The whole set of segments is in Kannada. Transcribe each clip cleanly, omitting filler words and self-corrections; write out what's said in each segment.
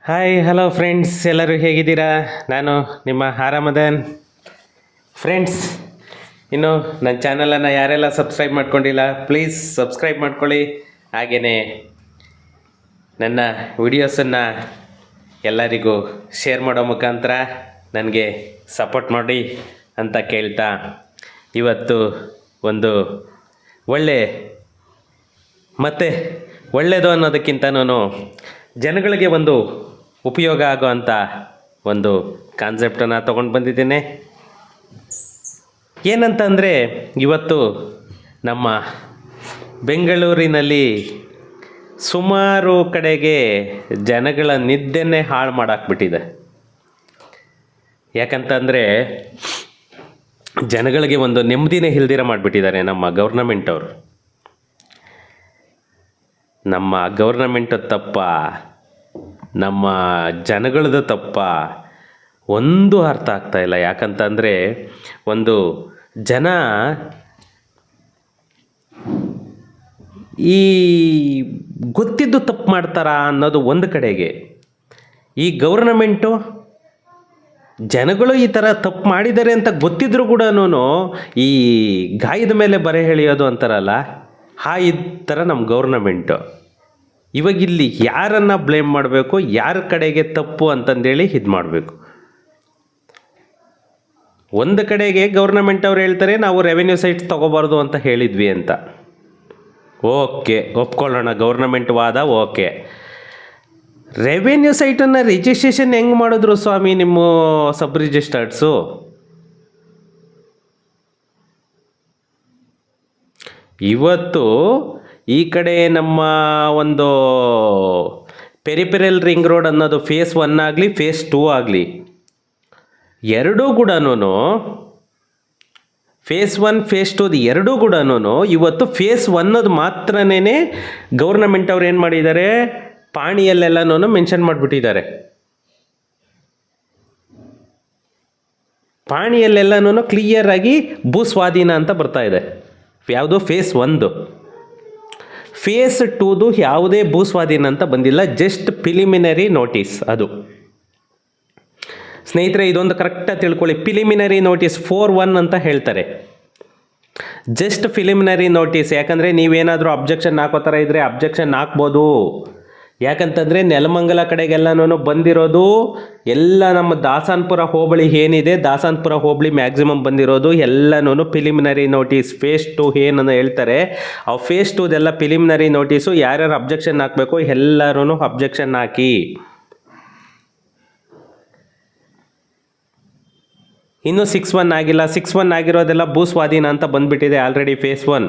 ಹಾಯ್ ಹಲೋ ಫ್ರೆಂಡ್ಸ್, ಎಲ್ಲರೂ ಹೇಗಿದ್ದೀರಾ? ನಾನು ನಿಮ್ಮ ಆರಾಮದನ್. ಫ್ರೆಂಡ್ಸ್, ಇನ್ನು ನನ್ನ ಚಾನಲನ್ನು ಯಾರೆಲ್ಲ ಸಬ್ಸ್ಕ್ರೈಬ್ ಮಾಡ್ಕೊಂಡಿಲ್ಲ ಪ್ಲೀಸ್ ಸಬ್ಸ್ಕ್ರೈಬ್ ಮಾಡ್ಕೊಳ್ಳಿ. ಹಾಗೆಯೇ ನನ್ನ ವಿಡಿಯೋಸನ್ನು ಎಲ್ಲರಿಗೂ ಶೇರ್ ಮಾಡೋ ಮುಖಾಂತರ ನನಗೆ ಸಪೋರ್ಟ್ ಮಾಡಿ ಅಂತ ಕೇಳ್ತಾ, ಇವತ್ತು ಒಂದು ಒಳ್ಳೆಯದು ಅನ್ನೋದಕ್ಕಿಂತನೂ ಜನಗಳಿಗೆ ಒಂದು ಉಪಯೋಗ ಆಗೋ ಅಂಥ ಒಂದು ಕಾನ್ಸೆಪ್ಟನ್ನು ತೊಗೊಂಡು ಬಂದಿದ್ದೇನೆ. ಏನಂತಂದರೆ, ಇವತ್ತು ನಮ್ಮ ಬೆಂಗಳೂರಿನಲ್ಲಿ ಸುಮಾರು ಕಡೆಗೆ ಜನಗಳ ನಿದ್ದೆನೇ ಹಾಳು ಮಾಡಾಕ್ಬಿಟ್ಟಿದೆ. ಯಾಕಂತಂದರೆ ಜನಗಳಿಗೆ ಒಂದು ನೆಮ್ಮದಿನೇ ಇಲ್ದಿರ ಮಾಡಿಬಿಟ್ಟಿದ್ದಾರೆ ನಮ್ಮ ಗೌರ್ನಮೆಂಟವರು. ನಮ್ಮ ಗೌರ್ನಮೆಂಟ್ ತಪ್ಪ, ನಮ್ಮ ಜನಗಳದ್ದು ತಪ್ಪ, ಒಂದು ಅರ್ಥ ಆಗ್ತಾಯಿಲ್ಲ. ಯಾಕಂತಂದರೆ ಒಂದು ಜನ ಈ ಗೊತ್ತಿದ್ದು ತಪ್ಪು ಮಾಡ್ತಾರಾ ಅನ್ನೋದು ಒಂದು ಕಡೆಗೆ, ಈ ಗೌರ್ನಮೆಂಟು ಜನಗಳು ಈ ಥರ ತಪ್ಪು ಮಾಡಿದ್ದಾರೆ ಅಂತ ಗೊತ್ತಿದ್ರೂ ಕೂಡ ಈ ಗಾಯದ ಮೇಲೆ ಬರೆ ಎಳೆಯೋದು ಅಂತಾರಲ್ಲ, ಈ ಥರ ನಮ್ಮ ಗೌರ್ನಮೆಂಟು. ಇವಾಗಿಲ್ಲಿ ಯಾರನ್ನು ಬ್ಲೇಮ್ ಮಾಡಬೇಕು, ಯಾರ ಕಡೆಗೆ ತಪ್ಪು ಅಂತಂದೇಳಿ ಇದು ಮಾಡಬೇಕು. ಒಂದು ಕಡೆಗೆ ಗೌರ್ನಮೆಂಟ್ ಅವ್ರು ಹೇಳ್ತಾರೆ ನಾವು ರೆವೆನ್ಯೂ ಸೈಟ್ಸ್ ತೊಗೋಬಾರ್ದು ಅಂತ ಹೇಳಿದ್ವಿ ಅಂತ. ಓಕೆ, ಒಪ್ಕೊಳ್ಳೋಣ, ಗೌರ್ನಮೆಂಟ್ ವಾದ ಓಕೆ. ರೆವೆನ್ಯೂ ಸೈಟನ್ನು ರಿಜಿಸ್ಟ್ರೇಷನ್ ಹೆಂಗೆ ಮಾಡಿದ್ರು ಸ್ವಾಮಿ ನಿಮ್ಮ ಸಬ್ ರಿಜಿಸ್ಟರ್ಡ್ಸು? ಇವತ್ತು ಈ ಕಡೆ ನಮ್ಮ ಒಂದು ಪೆರಿಪೆರಲ್ ರಿಂಗ್ ರೋಡ್ ಅನ್ನೋದು ಫೇಸ್ 1 ಆಗಲಿ ಫೇಸ್ 2 ಆಗಲಿ, ಎರಡೂ ಕೂಡ ಫೇಸ್ 1 ಫೇಸ್ 2 ಎರಡೂ ಕೂಡ ಇವತ್ತು ಫೇಸ್ 1 ಮಾತ್ರನೇ ಗೌರ್ನಮೆಂಟ್ ಅವ್ರು ಏನು ಮಾಡಿದ್ದಾರೆ, ಪಾಣಿಯಲ್ಲೆಲ್ಲನೂ ಮೆನ್ಷನ್ ಮಾಡಿಬಿಟ್ಟಿದ್ದಾರೆ. ಪಾಣಿಯಲ್ಲೆಲ್ಲನೂ ಕ್ಲಿಯರಾಗಿ ಭೂಸ್ವಾಧೀನ ಅಂತ ಬರ್ತಾ ಇದೆ. ಯಾವುದು ಫೇಸ್ 1. ಫೇಸ್ 2 ಯಾವುದೇ ಭೂಸ್ವಾಧೀನ ಅಂತ ಬಂದಿಲ್ಲ, ಜಸ್ಟ್ ಪ್ರಿಲಿಮಿನರಿ ನೋಟಿಸ್. ಅದು ಸ್ನೇಹಿತರೆ, ಇದೊಂದು ಕರೆಕ್ಟಾಗಿ ತಿಳ್ಕೊಳ್ಳಿ. ಪ್ರಿಲಿಮಿನರಿ ನೋಟಿಸ್ 4(1) ಅಂತ ಹೇಳ್ತಾರೆ. Just preliminary notice. ಯಾಕಂದರೆ ನೀವೇನಾದರೂ ಅಬ್ಜೆಕ್ಷನ್ ಹಾಕೋ ಥರ ಇದ್ದರೆ ಅಬ್ಜೆಕ್ಷನ್ ಹಾಕ್ಬೋದು. ಯಾಕಂತಂದರೆ ನೆಲಮಂಗಲ ಕಡೆಗೆಲ್ಲನೂ ಬಂದಿರೋದು ಎಲ್ಲ ನಮ್ಮ ದಾಸನಪುರ ಹೋಬಳಿ ಏನಿದೆ, ದಾಸನಪುರ ಹೋಬಳಿ ಮ್ಯಾಕ್ಸಿಮಮ್ ಬಂದಿರೋದು ಎಲ್ಲನೂ ಪ್ರಿಲಿಮಿನರಿ ನೋಟಿಸ್. ಫೇಸ್ 2 ಏನನ್ನು ಹೇಳ್ತಾರೆ, ಆ ಫೇಸ್ 2 ಪ್ರಿಲಿಮಿನರಿ ನೋಟಿಸು. ಯಾರ್ಯಾರು ಅಬ್ಜೆಕ್ಷನ್ ಹಾಕಬೇಕು ಎಲ್ಲರೂ ಅಬ್ಜೆಕ್ಷನ್ ಹಾಕಿ. ಇನ್ನೂ 6(1) ಆಗಿಲ್ಲ. 6(1) ಆಗಿರೋದೆಲ್ಲ ಭೂಸ್ವಾಧೀನ ಅಂತ ಬಂದುಬಿಟ್ಟಿದೆ ಆಲ್ರೆಡಿ ಫೇಸ್ 1.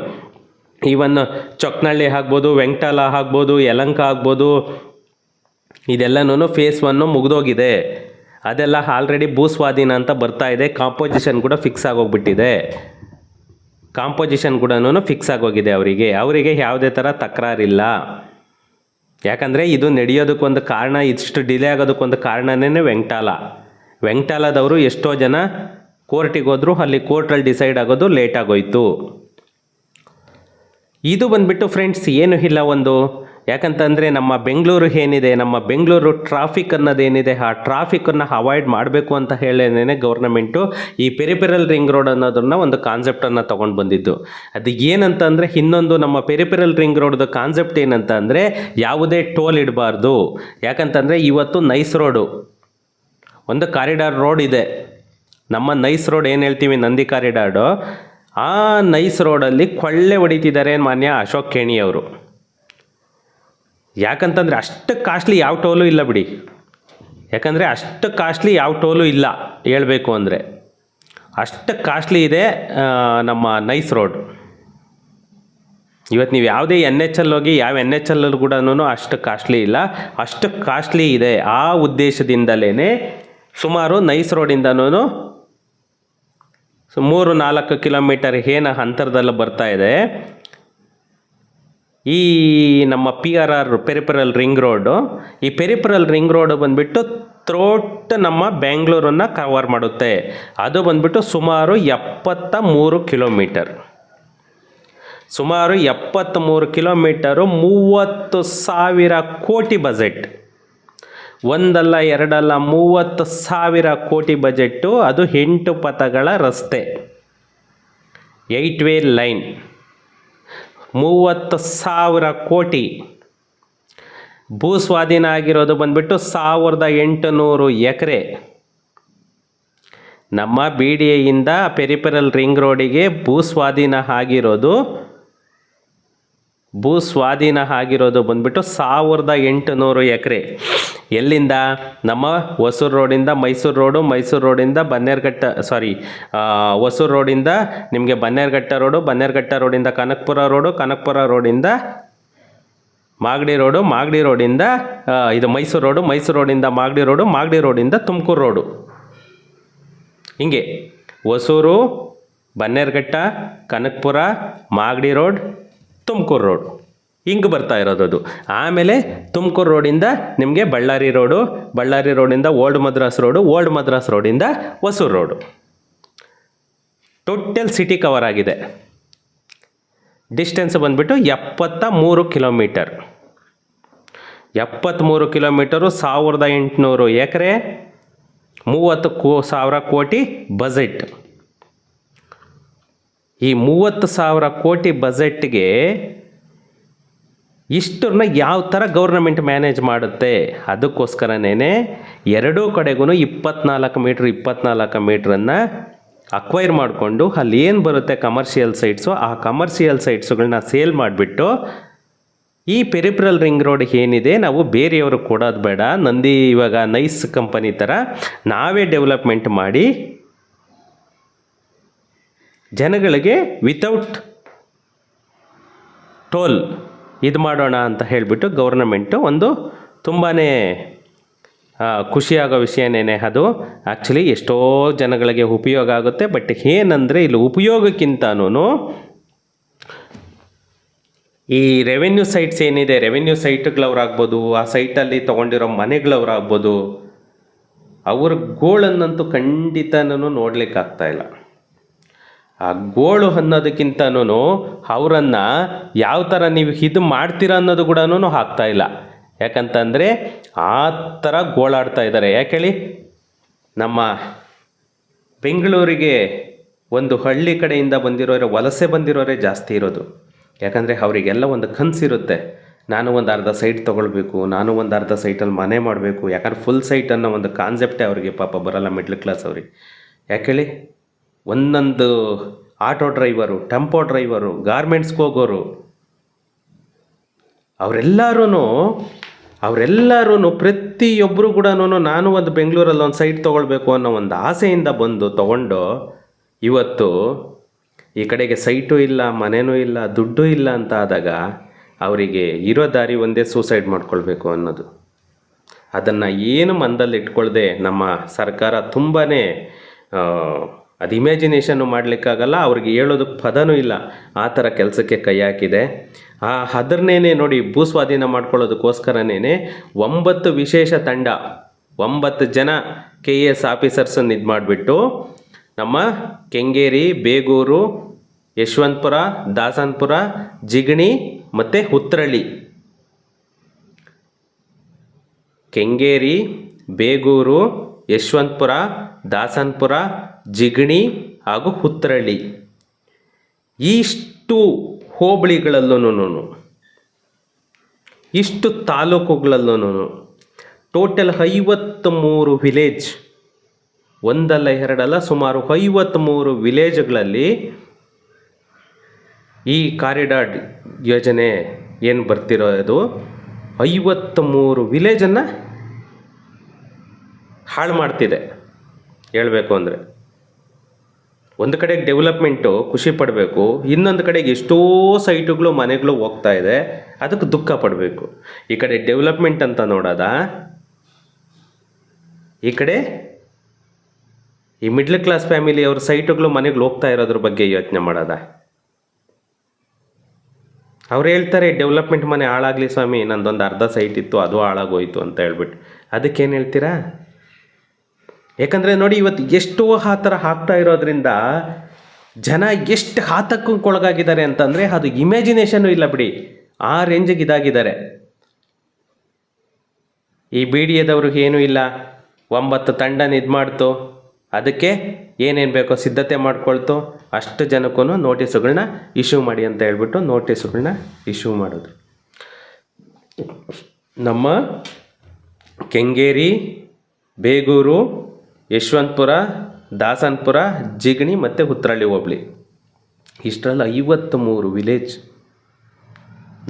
ಈವನ್ ಚೊಕ್ನಹಳ್ಳಿ ಆಗ್ಬೋದು, ವೆಂಕಟಾಲ ಆಗ್ಬೋದು, ಯಲಂಕ ಆಗ್ಬೋದು, ಇದೆಲ್ಲನೂ ಫೇಸ್ 1 ಮುಗಿದೋಗಿದೆ. ಅದೆಲ್ಲ ಆಲ್ರೆಡಿ ಭೂಸ್ವಾಧೀನ ಅಂತ ಬರ್ತಾ ಇದೆ. ಕಾಂಪೋಸಿಷನ್ ಕೂಡ ಫಿಕ್ಸ್ ಆಗೋಗ್ಬಿಟ್ಟಿದೆ. ಕಾಂಪೋಸಿಷನ್ ಕೂಡ ಫಿಕ್ಸ್ ಆಗೋಗಿದೆ. ಅವರಿಗೆ ಯಾವುದೇ ಥರ ತಕರಾರಿಲ್ಲ. ಯಾಕಂದರೆ ಇದು ನಡೆಯೋದಕ್ಕೊಂದು ಕಾರಣ, ಇಷ್ಟು ಡಿಲೇ ಆಗೋದಕ್ಕೊಂದು ಕಾರಣನೇ ವೆಂಕಟಾಲದವರು ಎಷ್ಟೋ ಜನ ಕೋರ್ಟಿಗೆ ಹೋದ್ರು, ಅಲ್ಲಿ ಕೋರ್ಟಲ್ಲಿ ಡಿಸೈಡ್ ಆಗೋದು ಲೇಟ್ ಆಗೋಯ್ತು. ಇದು ಬಂದುಬಿಟ್ಟು ಫ್ರೆಂಡ್ಸ್ ಏನು ಇಲ್ಲ ಒಂದು. ಯಾಕಂತಂದರೆ ನಮ್ಮ ಬೆಂಗಳೂರು ಏನಿದೆ, ನಮ್ಮ ಬೆಂಗಳೂರು ಟ್ರಾಫಿಕ್ ಅನ್ನೋದೇನಿದೆ, ಆ ಟ್ರಾಫಿಕನ್ನು ಅವಾಯ್ಡ್ ಮಾಡಬೇಕು ಅಂತ ಹೇಳೇನೆ ಗೌರ್ನಮೆಂಟು ಈ ಪೆರಿಪೆರಲ್ ರಿಂಗ್ ರೋಡ್ ಅನ್ನೋದನ್ನ ಒಂದು ಕಾನ್ಸೆಪ್ಟನ್ನು ತೊಗೊಂಡು ಬಂದಿದ್ದು. ಅದು ಏನಂತಂದರೆ, ಇನ್ನೊಂದು ನಮ್ಮ ಪೆರಿಪೆರಲ್ ರಿಂಗ್ ರೋಡ್ದು ಕಾನ್ಸೆಪ್ಟ್ ಏನಂತ ಅಂದರೆ, ಯಾವುದೇ ಟೋಲ್ ಇಡಬಾರ್ದು. ಯಾಕಂತಂದರೆ ಇವತ್ತು ನೈಸ್ ರೋಡು ಒಂದು ಕಾರಿಡಾರ್ ರೋಡ್ ಇದೆ. ನಮ್ಮ ನೈಸ್ ರೋಡ್ ಏನು ಹೇಳ್ತೀವಿ, ನಂದಿ ಕಾರಿಡಾರ್ಡು, ಆ ನೈಸ್ ರೋಡಲ್ಲಿ ಕೊಳ್ಳೆ ಹೊಡಿತಿದ್ದಾರೆ ಮಾನ್ಯ ಅಶೋಕ್ ಖೇಣಿಯವರು. ಯಾಕಂತಂದರೆ ಅಷ್ಟು ಕಾಸ್ಟ್ಲಿ ಯಾವ ಟೋಲು ಇಲ್ಲ ಬಿಡಿ. ಯಾಕಂದರೆ ಅಷ್ಟು ಕಾಸ್ಟ್ಲಿ ಯಾವ ಟೋಲು ಇಲ್ಲ, ಹೇಳಬೇಕು ಅಂದರೆ ಅಷ್ಟು ಕಾಸ್ಟ್ಲಿ ಇದೆ ನಮ್ಮ ನೈಸ್ ರೋಡ್. ಇವತ್ತು ನೀವು ಯಾವುದೇ NH ಹೋಗಿ ಯಾವ NH ಕೂಡ ಅಷ್ಟು ಕಾಸ್ಟ್ಲಿ ಇಲ್ಲ, ಅಷ್ಟು ಕಾಸ್ಟ್ಲಿ ಇದೆ. ಆ ಉದ್ದೇಶದಿಂದಲೇ ಸುಮಾರು ನೈಸ್ ರೋಡಿಂದನೂ 3-4 ಕಿಲೋಮೀಟರ್ ಏನು ಅಂತರದಲ್ಲಿ ಬರ್ತಾ ಇದೆ ಈ ನಮ್ಮ PRR ಪೆರಿಪೆರಲ್ ರಿಂಗ್ ರೋಡು. ಈ ಪೆರಿಪೆರಲ್ ರಿಂಗ್ ರೋಡು ಬಂದುಬಿಟ್ಟು ಥ್ರೋಟ್ ನಮ್ಮ ಬೆಂಗಳೂರನ್ನು ಕವರ್ ಮಾಡುತ್ತೆ. ಅದು ಬಂದುಬಿಟ್ಟು ಸುಮಾರು 73 ಕಿಲೋಮೀಟರ್. ಸುಮಾರು 73 ಕಿಲೋಮೀಟರು, 30,000 ಕೋಟಿ ಬಜೆಟ್. ಒಂದಲ್ಲ ಎರಡಲ್ಲ 30,000 ಕೋಟಿ ಬಜೆಟ್ಟು. ಅದು 8 ಪಥಗಳ ರಸ್ತೆ, 8 ವೇ ಲೈನ್, 30,000 ಕೋಟಿ. ಭೂ ಸ್ವಾಧೀನ ಆಗಿರೋದು ಬಂದ್ಬಿಟ್ಟು 1,800 ಎಕರೆ. ನಮ್ಮ ಬಿ ಡಿ ಎಯಿಂದ ಪೆರಿಫೆರಲ್ ರಿಂಗ್ ರೋಡಿಗೆ ಭೂ ಸ್ವಾಧೀನ ಆಗಿರೋದು ಬಂದ್ಬಿಟ್ಟು 1,800 ಎಕರೆ. ಎಲ್ಲಿಂದ? ನಮ್ಮ ಹೊಸೂರು ರೋಡಿಂದ ಮೈಸೂರು ರೋಡು, ಮೈಸೂರು ರೋಡಿಂದ ಹೊಸೂರು ರೋಡಿಂದ ನಿಮಗೆ ಬನ್ನೇರುಘಟ್ಟ ರೋಡು, ಬನ್ನೇರುಘಟ್ಟ ರೋಡಿಂದ ಕನಕಪುರ ರೋಡು, ಕನಕಪುರ ರೋಡಿಂದ ಮಾಗಡಿ ರೋಡು, ಮಾಗಡಿ ರೋಡಿಂದ ಇದು ಮೈಸೂರು ರೋಡು, ಮೈಸೂರು ರೋಡಿಂದ ಮಾಗಡಿ ರೋಡು, ಮಾಗಡಿ ರೋಡಿಂದ ತುಮಕೂರು ರೋಡು. ಹಿಂಗೆ ಹೊಸೂರು, ಬನ್ನೇರುಘಟ್ಟ, ಕನಕಪುರ, ಮಾಗಡಿ ರೋಡ್, ತುಮಕೂರು ರೋಡ್ ಹಿಂಗೆ ಬರ್ತಾ ಇರೋದು ಅದು. ಆಮೇಲೆ ತುಮಕೂರು ರೋಡಿಂದ ನಿಮಗೆ ಬಳ್ಳಾರಿ ರೋಡು, ಬಳ್ಳಾರಿ ರೋಡಿಂದ old Madras road, old Madras ರೋಡಿಂದ Hosur road. Total city cover ಆಗಿದೆ. ಡಿಸ್ಟೆನ್ಸ್ ಬಂದುಬಿಟ್ಟು 73 ಕಿಲೋಮೀಟರ್. 73 ಕಿಲೋಮೀಟರು, 1,800 ಎಕರೆ, 30,000 ಕೋಟಿ ಬಜೆಟ್. ಈ 30,000 ಕೋಟಿ ಬಜೆಟ್ಗೆ ಇಷ್ಟನ್ನ ಯಾವ ಥರ ಗೌರ್ನಮೆಂಟ್ ಮ್ಯಾನೇಜ್ ಮಾಡುತ್ತೆ? ಅದಕ್ಕೋಸ್ಕರನೇ ಎರಡೂ ಕಡೆಗೂ 24 ಮೀಟ್ರನ್ನು ಅಕ್ವೈರ್ ಮಾಡಿಕೊಂಡು ಅಲ್ಲಿ ಏನು ಬರುತ್ತೆ ಕಮರ್ಷಿಯಲ್ ಸೈಟ್ಸು, ಆ ಕಮರ್ಷಿಯಲ್ ಸೈಟ್ಸುಗಳನ್ನ ಸೇಲ್ ಮಾಡಿಬಿಟ್ಟು ಈ ಪೆರಿಫೆರಲ್ ರಿಂಗ್ ರೋಡ್ ಏನಿದೆ ನಾವು ಬೇರೆಯವರು ಕೊಡೋದು ಬೇಡ, ನಂದಿ ಇವಾಗ ನೈಸ್ ಕಂಪನಿ ಥರ ನಾವೇ ಡೆವಲಪ್ಮೆಂಟ್ ಮಾಡಿ ಜನಗಳಿಗೆ ವಿತೌಟ್ ಟೋಲ್ ಇದು ಮಾಡೋಣ ಅಂತ ಹೇಳಿಬಿಟ್ಟು ಗೌರ್ನಮೆಂಟು ಒಂದು ತುಂಬಾ ಖುಷಿಯಾಗೋ ವಿಷಯನೇ ಅದು. ಆ್ಯಕ್ಚುಲಿ ಎಷ್ಟೋ ಜನಗಳಿಗೆ ಉಪಯೋಗ ಆಗುತ್ತೆ. ಬಟ್ ಏನಂದರೆ ಇಲ್ಲಿ ಉಪಯೋಗಕ್ಕಿಂತನೂ ಈ ರೆವೆನ್ಯೂ ಸೈಟ್ಸ್ ಏನಿದೆ, ರೆವೆನ್ಯೂ ಸೈಟ್ಗಳವ್ರಾಗ್ಬೋದು, ಆ ಸೈಟಲ್ಲಿ ತೊಗೊಂಡಿರೋ ಮನೆಗಳವ್ರಾಗ್ಬೋದು, ಅವ್ರ ಗೋಳನ್ನಂತೂ ಖಂಡಿತನೂ ನೋಡಲಿಕ್ಕಾಗ್ತಾಯಿಲ್ಲ. ಆ ಗೋಳು ಅನ್ನೋದಕ್ಕಿಂತನೂ ಅವರನ್ನು ಯಾವ ಥರ ನೀವು ಇದು ಮಾಡ್ತೀರ ಅನ್ನೋದು ಕೂಡ ಆಗ್ತಾಯಿಲ್ಲ. ಯಾಕಂತಂದರೆ ಆ ಥರ ಗೋಳಾಡ್ತಾ ಇದ್ದಾರೆ. ಯಾಕೆ ಹೇಳಿ, ನಮ್ಮ ಬೆಂಗಳೂರಿಗೆ ಒಂದು ಹಳ್ಳಿ ಕಡೆಯಿಂದ ವಲಸೆ ಬಂದಿರೋರೇ ಜಾಸ್ತಿ ಇರೋದು. ಯಾಕಂದರೆ ಅವರಿಗೆಲ್ಲ ಒಂದು ಕನಸಿರುತ್ತೆ, ನಾನು ಒಂದು ಅರ್ಧ ಸೈಟ್ ತೊಗೊಳ್ಬೇಕು, ನಾನು ಒಂದು ಅರ್ಧ ಸೈಟಲ್ಲಿ ಮನೆ ಮಾಡಬೇಕು. ಯಾಕಂದ್ರೆ ಫುಲ್ ಸೈಟ್ ಅನ್ನೋ ಒಂದು ಕಾನ್ಸೆಪ್ಟೇ ಅವರಿಗೆ ಪಾಪ ಬರೋಲ್ಲ, ಮಿಡ್ಲ್ ಕ್ಲಾಸ್ ಅವ್ರಿಗೆ. ಯಾಕೆ ಹೇಳಿ, ಒಂದೊಂದು ಆಟೋ ಡ್ರೈವರು, ಟೆಂಪೋ ಡ್ರೈವರು, ಗಾರ್ಮೆಂಟ್ಸ್ಗೆ ಹೋಗೋರು, ಅವರೆಲ್ಲರೂ ಪ್ರತಿಯೊಬ್ಬರು ಕೂಡ ನಾನು ಒಂದು ಬೆಂಗಳೂರಲ್ಲಿ ಒಂದು ಸೈಟ್ ತೊಗೊಳ್ಬೇಕು ಅನ್ನೋ ಒಂದು ಆಸೆಯಿಂದ ತೊಗೊಂಡು ಇವತ್ತು ಈ ಕಡೆಗೆ ಸೈಟು ಇಲ್ಲ, ಮನೆಯೂ ಇಲ್ಲ, ದುಡ್ಡು ಇಲ್ಲ ಅಂತ ಆದಾಗ ಅವರಿಗೆ ಇರೋ ದಾರಿ ಒಂದೇ ಸೂಸೈಡ್ ಮಾಡ್ಕೊಳ್ಬೇಕು ಅನ್ನೋದು. ಅದನ್ನು ಏನು ಮನದಲ್ಲಿ ಇಟ್ಕೊಳ್ದೆ ನಮ್ಮ ಸರ್ಕಾರ ತುಂಬಾ ಅದು ಇಮ್ಯಾಜಿನೇಷನ್ನು ಮಾಡಲಿಕ್ಕಾಗಲ್ಲ, ಅವ್ರಿಗೆ ಹೇಳೋದಕ್ಕೆ ಪದನೂ ಇಲ್ಲ, ಆ ಥರ ಕೆಲಸಕ್ಕೆ ಕೈ ಹಾಕಿದೆ. ಅದನ್ನೇ ನೋಡಿ, ಭೂಸ್ವಾಧೀನ ಮಾಡ್ಕೊಳ್ಳೋದಕ್ಕೋಸ್ಕರನೇ 9 ವಿಶೇಷ ತಂಡ, 9 ಜನ KS ಆಫೀಸರ್ಸನ್ನು ಇದು ಮಾಡಿಬಿಟ್ಟು ನಮ್ಮ ಕೆಂಗೇರಿ, ಬೇಗೂರು, ಯಶವಂತಪುರ, ದಾಸನಪುರ, ಜಿಗಣಿ ಮತ್ತು ಉತ್ರಳ್ಳಿ, ಕೆಂಗೇರಿ, ಬೇಗೂರು, ಯಶವಂತಪುರ, ದಾಸನಪುರ, ಜಿಗಣಿ ಹಾಗೂ ಉತ್ರಳ್ಳಿ, ಇಷ್ಟು ಹೋಬಳಿಗಳಲ್ಲೂ, ಇಷ್ಟು ತಾಲೂಕುಗಳಲ್ಲೂ ಟೋಟಲ್ 53 ವಿಲೇಜ್, ಒಂದಲ್ಲ ಎರಡಲ್ಲ ಸುಮಾರು 53 ವಿಲೇಜ್ಗಳಲ್ಲಿ ಈ ಕಾರಿಡಾರ್ ಯೋಜನೆ ಏನು ಬರ್ತಿರೋದು 53 ವಿಲೇಜನ್ನು ಹಾಳು ಮಾಡ್ತಿದೆ. ಹೇಳಬೇಕು ಅಂದರೆ ಒಂದು ಕಡೆಗೆ ಡೆವಲಪ್ಮೆಂಟು ಖುಷಿ ಪಡಬೇಕು, ಇನ್ನೊಂದು ಕಡೆಗೆ ಎಷ್ಟೋ ಸೈಟುಗಳು, ಮನೆಗಳು ಹೋಗ್ತಾ ಇದೆ, ಅದಕ್ಕೆ ದುಃಖ ಪಡಬೇಕು. ಈ ಕಡೆ ಡೆವಲಪ್ಮೆಂಟ್ ಅಂತ ನೋಡೋದ, ಈ ಕಡೆ ಈ ಮಿಡ್ಲ್ ಕ್ಲಾಸ್ ಫ್ಯಾಮಿಲಿ ಅವ್ರ ಸೈಟುಗಳು, ಮನೆಗಳು ಹೋಗ್ತಾ ಇರೋದ್ರ ಬಗ್ಗೆ ಯೋಚನೆ ಮಾಡೋದ. ಅವ್ರು ಹೇಳ್ತಾರೆ ಡೆವಲಪ್ಮೆಂಟ್ ಮನೆ ಹಾಳಾಗಲಿ ಸ್ವಾಮಿ, ನಂದೊಂದು ಅರ್ಧ ಸೈಟ್ ಇತ್ತು ಅದು ಹಾಳಾಗೋಯ್ತು ಅಂತ ಹೇಳ್ಬಿಟ್ಟು. ಅದಕ್ಕೇನು ಹೇಳ್ತೀರಾ? ಯಾಕಂದರೆ ನೋಡಿ, ಇವತ್ತು ಎಷ್ಟೋ ಆ ಥರ ಆಗ್ತಾ ಇರೋದ್ರಿಂದ ಜನ ಎಷ್ಟು ಆತಂಕಕ್ಕೊಳಗಾಗಿದ್ದಾರೆ ಅಂತಂದರೆ ಅದು ಇಮ್ಯಾಜಿನೇಷನ್ನು ಇಲ್ಲ ಬಿಡಿ, ಆ ರೇಂಜಿಗೆ ಇದಾಗಿದ್ದಾರೆ. ಈ ಬಿ ಡಿ ಎದವ್ರಿಗೆ ಏನೂ ಇಲ್ಲ, 9 ತಂಡನ ಇದು ಮಾಡ್ತು, ಅದಕ್ಕೆ ಏನೇನು ಬೇಕೋ ಸಿದ್ಧತೆ ಮಾಡ್ಕೊಳ್ತು, ಅಷ್ಟು ಜನಕ್ಕೂ ನೋಟಿಸುಗಳನ್ನ ಇಶ್ಯೂ ಮಾಡಿ ಅಂತ ಹೇಳ್ಬಿಟ್ಟು ನೋಟಿಸುಗಳನ್ನ ಇಶ್ಯೂ ಮಾಡೋದು. ನಮ್ಮ ಕೆಂಗೇರಿ, ಬೇಗೂರು, ಯಶವಂತಪುರ, ದಾಸನಪುರ, ಜಿಗಣಿ ಮತ್ತು ಉತ್ರಳ್ಳಿ ಹೋಬಳಿ, ಇಷ್ಟರಲ್ಲಿ 53 ವಿಲೇಜ್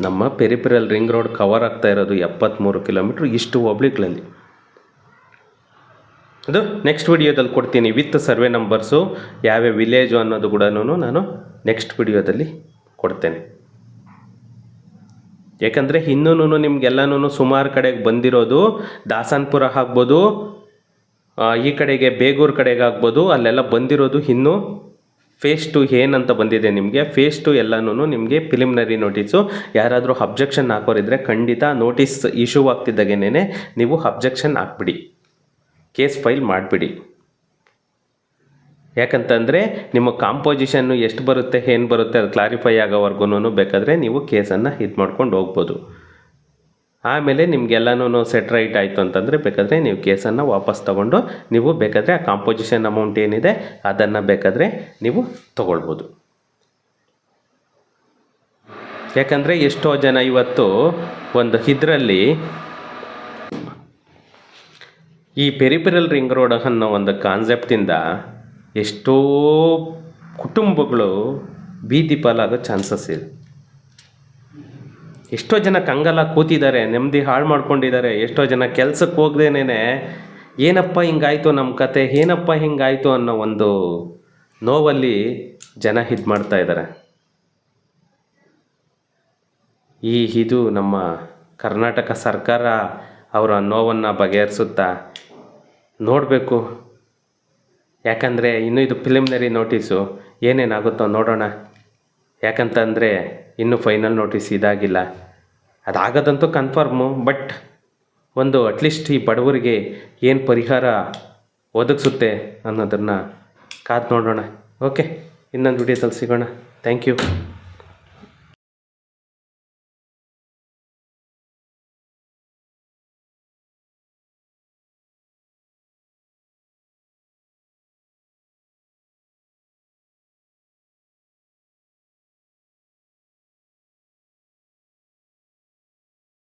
ನಮ್ಮ ಪೆರಿಫೆರಲ್ ರಿಂಗ್ ರೋಡ್ ಕವರ್ ಆಗ್ತಾ ಇರೋದು 73 ಕಿಲೋಮೀಟ್ರ್ ಇಷ್ಟು ಹೋಬಳಿಗಳಲ್ಲಿ. ಅದು ನೆಕ್ಸ್ಟ್ ವಿಡಿಯೋದಲ್ಲಿ ಕೊಡ್ತೀನಿ ವಿತ್ ಸರ್ವೆ ನಂಬರ್ಸು, ಯಾವ್ಯಾವ ವಿಲೇಜು ಅನ್ನೋದು ಕೂಡ ನಾನು ನೆಕ್ಸ್ಟ್ ವಿಡಿಯೋದಲ್ಲಿ ಕೊಡ್ತೇನೆ. ಯಾಕಂದರೆ ಇನ್ನೂ ನಿಮಗೆಲ್ಲನೂ ಸುಮಾರು ಕಡೆಗೆ ಬಂದಿರೋದು ದಾಸನಪುರ ಆಗ್ಬೋದು, ಈ ಕಡೆಗೆ ಬೇಗೂರು ಕಡೆಗೆ ಆಗ್ಬೋದು, ಅಲ್ಲೆಲ್ಲ ಬಂದಿರೋದು ಇನ್ನೂ ಫೇಸ್ 2 ಏನಂತ ಬಂದಿದೆ ನಿಮಗೆ. ಫೇಸ್ 2 ಎಲ್ಲನೂ ನಿಮಗೆ ಪ್ರಿಲಿಮಿನರಿ ನೋಟಿಸು. ಯಾರಾದರೂ ಅಬ್ಜೆಕ್ಷನ್ ಹಾಕೋರಿದ್ರೆ ಖಂಡಿತ ನೋಟಿಸ್ ಇಶ್ಯೂ ಆಗ್ತಿದ್ದಾಗೇನೆ ನೀವು ಅಬ್ಜೆಕ್ಷನ್ ಹಾಕ್ಬಿಡಿ, ಕೇಸ್ ಫೈಲ್ ಮಾಡಿಬಿಡಿ. ಯಾಕಂತಂದರೆ ನಿಮ್ಮ ಕಾಂಪೋಸಿಷನ್ನು ಎಷ್ಟು ಬರುತ್ತೆ ಏನು ಬರುತ್ತೆ ಅದು ಕ್ಲಾರಿಫೈ ಆಗೋವರೆಗೂ ಬೇಕಾದರೆ ನೀವು ಕೇಸನ್ನು ಇದು ಮಾಡ್ಕೊಂಡು ಹೋಗ್ಬೋದು. ಆಮೇಲೆ ನಿಮಗೆಲ್ಲನೂ ಸೆಟ್ ರೈಟ್ ಆಯಿತು ಅಂತಂದರೆ ಬೇಕಾದರೆ ನೀವು ಕೇಸನ್ನು ವಾಪಸ್ ತೊಗೊಂಡು ನೀವು ಬೇಕಾದರೆ ಆ ಕಾಂಪೋಸಿಷನ್ ಅಮೌಂಟ್ ಏನಿದೆ ಅದನ್ನು ಬೇಕಾದರೆ ನೀವು ತೊಗೊಳ್ಬೋದು. ಯಾಕಂದರೆ ಎಷ್ಟೋ ಜನ ಇವತ್ತು ಒಂದು ಇದರಲ್ಲಿ ಈ ಪೆರಿಫೆರಲ್ ರಿಂಗ್ ರೋಡ್ ಅನ್ನೋ ಒಂದು ಕಾನ್ಸೆಪ್ಟಿಂದ ಎಷ್ಟೋ ಕುಟುಂಬಗಳು ಬೀದಿ ಪಾಲಾಗೋ ಚಾನ್ಸಸ್ ಇದೆ. ಎಷ್ಟೋ ಜನ ಕಂಗಾಲ ಕೂತಿದ್ದಾರೆ, ನೆಮ್ಮದಿ ಹಾಳು ಮಾಡ್ಕೊಂಡಿದ್ದಾರೆ. ಎಷ್ಟೋ ಜನ ಕೆಲ್ಸಕ್ಕೆ ಹೋಗ್ದೇನೆ ಏನಪ್ಪ ಹಿಂಗಾಯಿತು ನಮ್ಮ ಕತೆ, ಏನಪ್ಪ ಹಿಂಗಾಯಿತು ಅನ್ನೋ ಒಂದು ನೋವಲ್ಲಿ ಜನ ಇದು ಮಾಡ್ತಾ ಇದ್ದಾರೆ. ಇದು ನಮ್ಮ ಕರ್ನಾಟಕ ಸರ್ಕಾರ ಅವರ ನೋವನ್ನು ಬಗೆಹರಿಸುತ್ತಾ ನೋಡಬೇಕು. ಯಾಕಂದರೆ ಇನ್ನೂ ಇದು ಪ್ರಿಲಿಮಿನರಿ ನೋಟಿಸು, ಏನೇನಾಗುತ್ತೋ ನೋಡೋಣ. ಯಾಕಂತಂದರೆ ಇನ್ನೂ ಫೈನಲ್ ನೋಟಿಸ್ ಇದಾಗಿಲ್ಲ, ಅದಾಗೋದಂತೂ ಕನ್ಫರ್ಮು. ಬಟ್ ಒಂದು ಅಟ್ಲೀಸ್ಟ್ ಈ ಬಡವರಿಗೆ ಏನು ಪರಿಹಾರ ಒದಗಿಸುತ್ತೆ ಅನ್ನೋದನ್ನು ಕಾದು ನೋಡೋಣ. ಓಕೆ, ಇನ್ನೊಂದು ವಿಡಿಯೋದಲ್ಲಿ ಸಿಗೋಣ. Thank you.